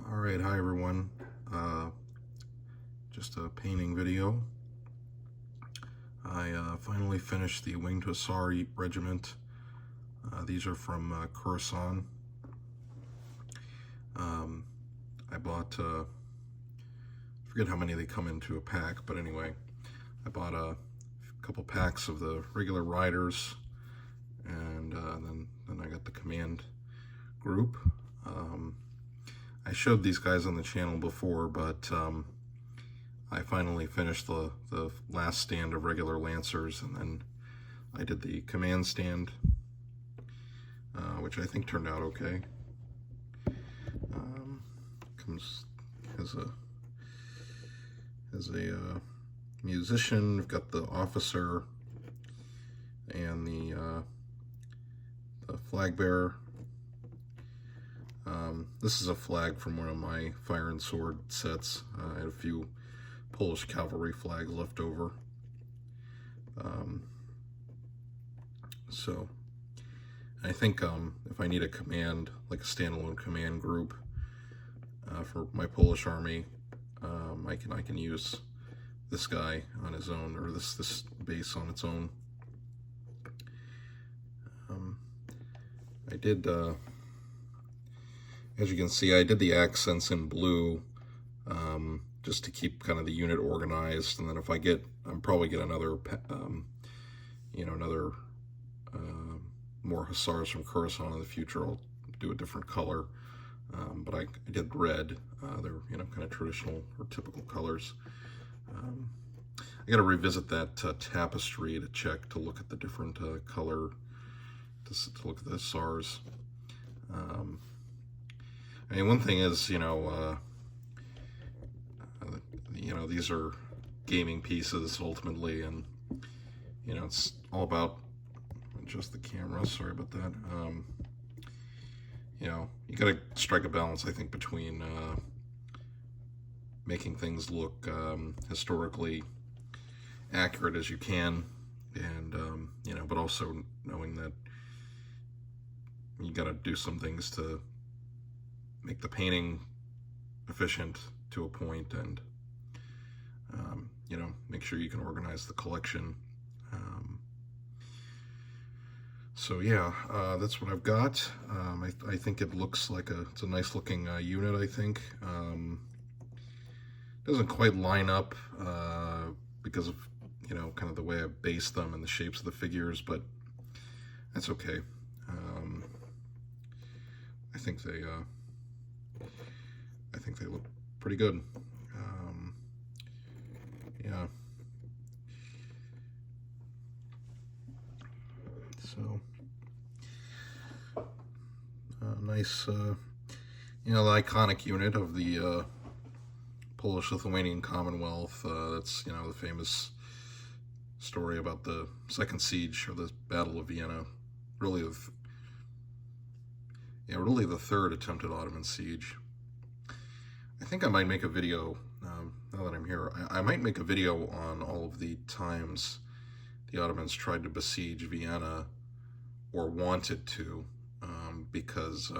Alright, hi everyone. Just a painting video. I finally finished the Winged Hussar Regiment. These are from Khorasan. I bought, I forget how many they come into a pack, but anyway, I bought a couple packs of the regular riders, and then I got the command group. I showed these guys on the channel before, but I finally finished the last stand of regular Lancers, and then I did the command stand, which I think turned out okay. Comes as a musician. We've got the officer and the flag bearer. This is a flag from one of my Fire and Sword sets. I had a few Polish cavalry flags left over. So I think if I need a command, like a standalone command group for my Polish army, I can use this guy on his own, or this base on its own. I did, as you can see, I did the accents in blue, just to keep kind of the unit organized. And then if I'll probably get another, more Hussars from Khorasan in the future. I'll do a different color, but I did red. They're, kind of traditional or typical colors. I got to revisit that tapestry to check, to look at the different color, to look at the Hussars. I mean, one thing is, these are gaming pieces ultimately, and it's all about just the camera. Sorry about that. You got to strike a balance, I think, between making things look historically accurate as you can, and but also knowing that you got to do some things to make the painting efficient to a point, and make sure you can organize the collection. So yeah, that's what I've got. I think it looks like it's a nice looking unit. I think doesn't quite line up because of kind of the way I based them and the shapes of the figures, but that's okay. I think they look pretty good. Yeah. So, nice, the iconic unit of the Polish-Lithuanian Commonwealth. That's, the famous story about the Second Siege, or the Battle of Vienna. Really, really the third attempted Ottoman siege. I think I might make a video, now that I'm here, I might make a video on all of the times the Ottomans tried to besiege Vienna, or wanted to, because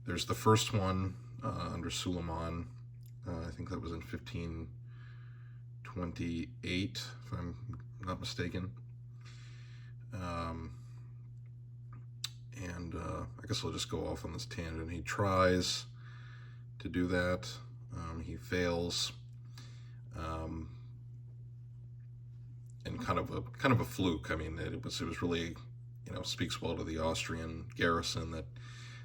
there's the first one under Suleiman. I think that was in 1528, if I'm not mistaken. I guess I'll just go off on this tangent. He tries to do that. He fails, and kind of a fluke. I mean, it was really, speaks well to the Austrian garrison that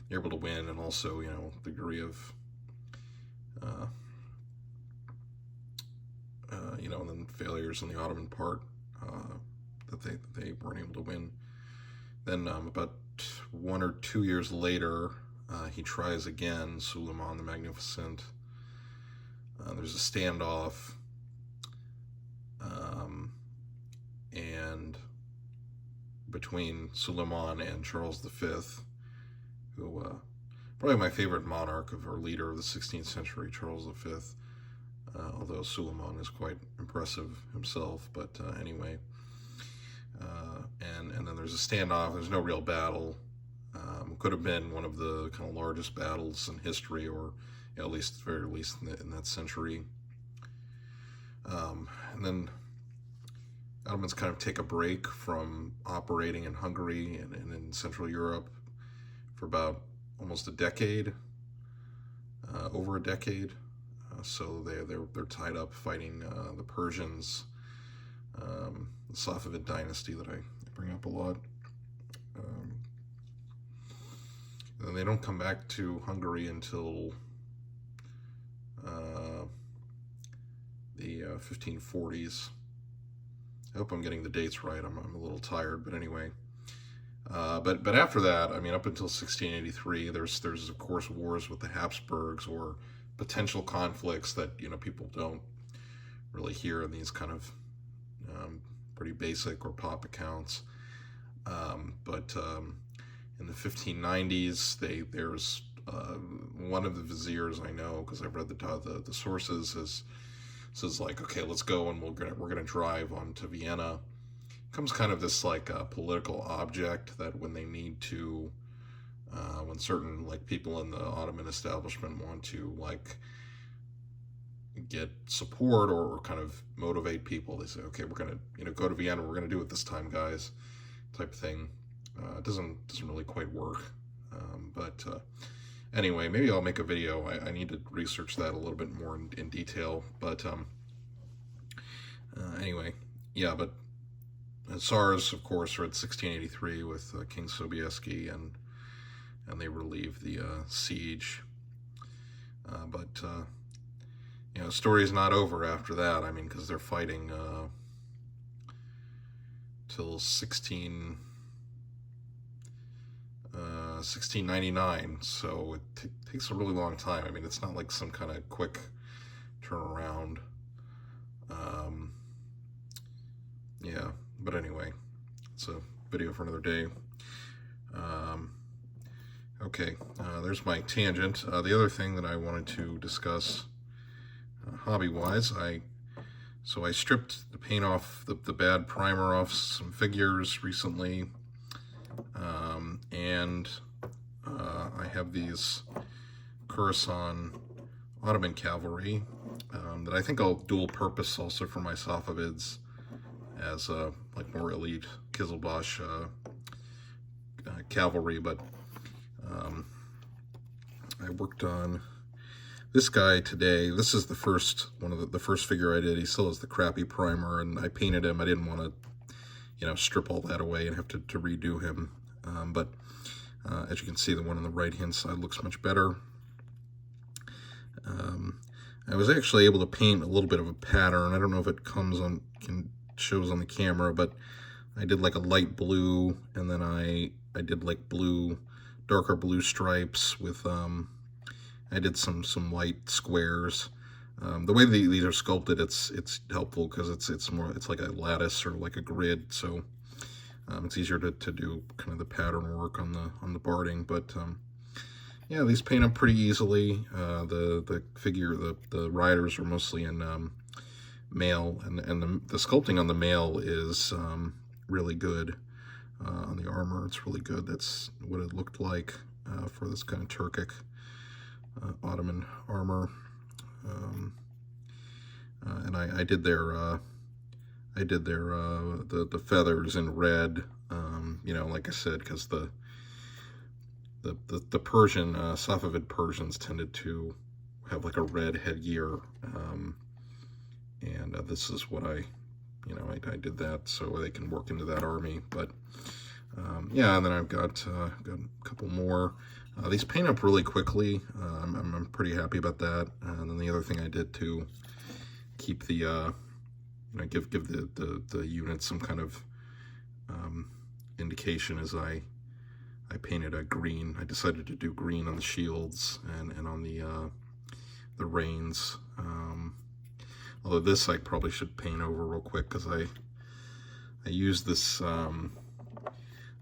they're able to win, and also, the degree of, and then failures on the Ottoman part, that they weren't able to win. Then about 1 or 2 years later, he tries again, Suleiman the Magnificent. There's a standoff, and between Suleiman and Charles V, who probably my favorite monarch or leader of the 16th century, Charles V. Although Suleiman is quite impressive himself, but anyway. And then there's a standoff. There's no real battle. Of could have been one of the kind of largest battles in history, or at least, very least in that century. And then Ottomans kind of take a break from operating in Hungary and in Central Europe for about almost a decade, over a decade. So they're tied up fighting the Persians, the Safavid dynasty that I bring up a lot. And they don't come back to Hungary until the 1540s. I hope I'm getting the dates right. I'm a little tired, but anyway. But after that, I mean, up until 1683, there's of course wars with the Habsburgs, or potential conflicts that, you know, people don't really hear in these kind of pretty basic or pop accounts. But in the 1590s, there's one of the viziers I know, because I've read the sources, says like, okay, let's go, and we're gonna drive on to Vienna. Becomes kind of this like political object that when they need to, when certain like people in the Ottoman establishment want to like get support or kind of motivate people, they say, okay, we're gonna, you know, go to Vienna, we're gonna do it this time, guys, type of thing. It doesn't really quite work, but anyway, maybe I'll make a video. I need to research that a little bit more in detail, but anyway, yeah. But Hussars, of course, are at 1683 with King Sobieski, and they relieve the siege. But you know, the story's not over after that. I mean, because they're fighting till 1699, so it takes a really long time. I mean, it's not like some kind of quick turnaround. Yeah, but anyway, it's a video for another day. Okay, there's my tangent. The other thing that I wanted to discuss, hobby-wise, so I stripped the paint off, the bad primer off some figures recently, and I have these Khorasan Ottoman Cavalry that I think I'll dual purpose also for my Safavids as like more elite Kizilbash cavalry. But I worked on this guy today. This is the first one of the first figure I did. He still has the crappy primer, and I painted him. I didn't want to, you know, strip all that away and have to redo him. But as you can see, the one on the right hand side looks much better. I was actually able to paint a little bit of a pattern. I don't know if it shows on the camera, but I did like a light blue, and then I did like darker blue stripes with I did some white squares. The way these are sculpted, it's helpful because it's like a lattice or like a grid, so it's easier to do kind of the pattern work on the barding. But yeah, these paint up pretty easily. The riders are mostly in mail, and the sculpting on the mail is really good. On the armor, it's really good. That's what it looked like for this kind of Turkic Ottoman armor. And I did their the feathers in red. You know, like I said, because the Persian Safavid Persians tended to have like a red headgear, and this is what I did that so they can work into that army. But yeah, and then I've got a couple more. These paint up really quickly. I'm pretty happy about that. And then the other thing I did to keep the give the unit some kind of indication is I painted a green. I decided to do green on the shields and on the reins. Although this I probably should paint over real quick, because I used this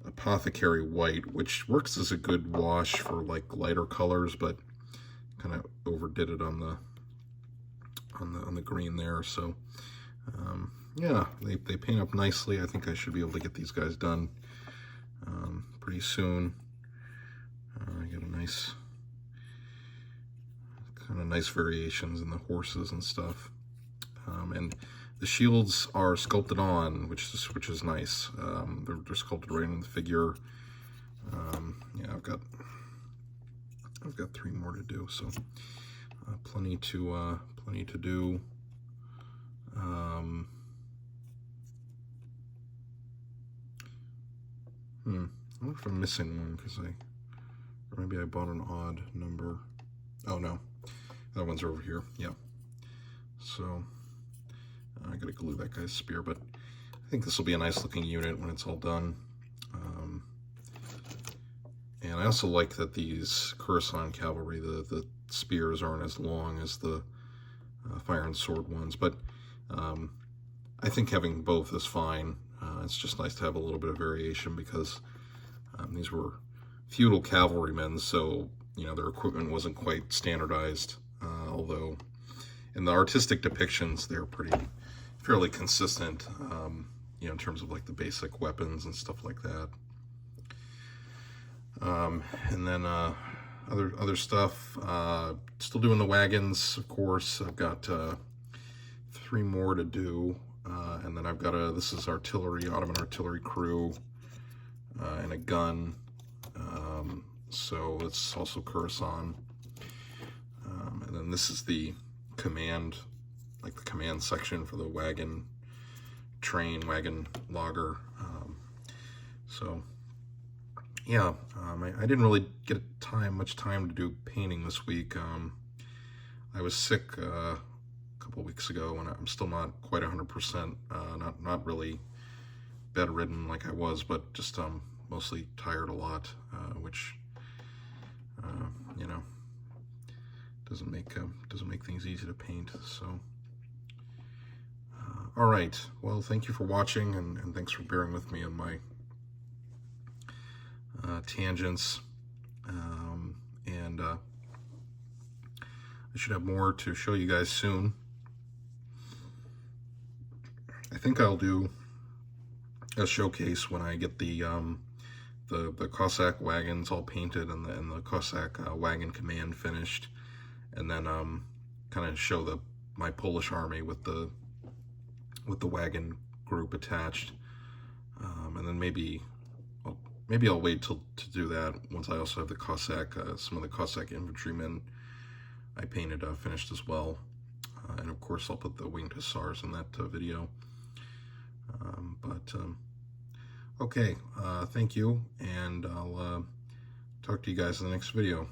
Apothecary white, which works as a good wash for like lighter colors, but kind of overdid it on the green there. So yeah, they paint up nicely. I think I should be able to get these guys done pretty soon. nice, kind of nice variations in the horses and stuff. And the shields are sculpted on, which is nice. They're sculpted right in the figure. Yeah, I've got 3 more to do, so plenty to do. I wonder if I'm missing one, because or maybe I bought an odd number. Oh no, that one's over here. Yeah. So I gotta glue that guy's spear, but I think this will be a nice looking unit when it's all done. And I also like that these Coruscant Cavalry, the spears aren't as long as the fire and sword ones, but I think having both is fine. It's just nice to have a little bit of variation, because these were feudal cavalrymen, so their equipment wasn't quite standardized, although in the artistic depictions they're fairly consistent, in terms of like the basic weapons and stuff like that. And then other stuff, still doing the wagons, of course. I've got 3 more to do, and then I've got this is artillery, Ottoman artillery crew, and a gun. So it's also Coruscant. And then this is the command, like the command section for the wagon wagon logger. So yeah, I didn't really get much time to do painting this week. I was sick a couple weeks ago, and I'm still not quite 100%. Not really bedridden like I was, but just mostly tired a lot, which doesn't make things easy to paint. So all right, well, thank you for watching, and thanks for bearing with me on my tangents, and I should have more to show you guys soon. I think I'll do a showcase when I get the Cossack wagons all painted and the Cossack wagon command finished, and then kind of show my Polish army with the wagon group attached, and then maybe I'll wait to do that once I also have the Cossack, some of the Cossack infantrymen I painted finished as well. And of course I'll put the winged Hussars in that video. Okay, thank you, and I'll talk to you guys in the next video.